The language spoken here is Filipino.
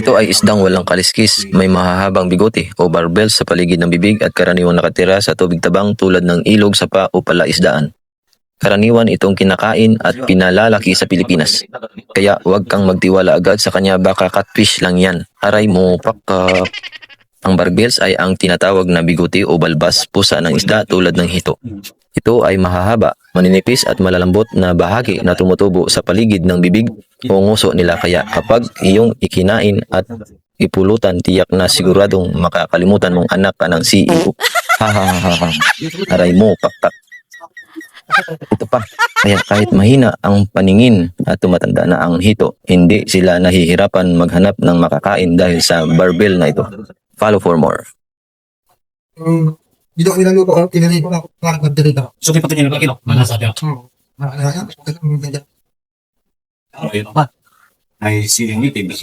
Ito ay isdang walang kaliskis, may mahahabang bigote o barbel sa paligid ng bibig at karaniwang nakatira sa tubig tabang tulad ng ilog, sapa o palaisdaan. Karaniwan itong kinakain at pinalalaki sa Pilipinas. Kaya huwag kang magtiwala agad sa kanya, baka catfish lang yan. Aray mo, pakap. Ang barbels ay ang tinatawag na bigote o balbas pusa ng isda tulad ng hito. Ito ay mahahaba, maninipis at malalambot na bahagi na tumutubo sa paligid ng bibig o nguso nila, kaya kapag iyong ikinain at ipulutan, tiyak na siguradong makakalimutan mong anak ka ng CEO. Ha ha ha ha. Aray mo, pakpak. Ito pa, kaya kahit mahina ang paningin at tumatanda na ang hito, hindi sila nahihirapan maghanap ng makakain dahil sa barbel na ito. Follow for more. Dito ko nilaluto ko, tinanay ko na ako, parang nagdirita. So, kaya patuloy na kilo, manasabi ako. Nakakaya, ganyan. Ano yun pa? Ay, siling ito, ibig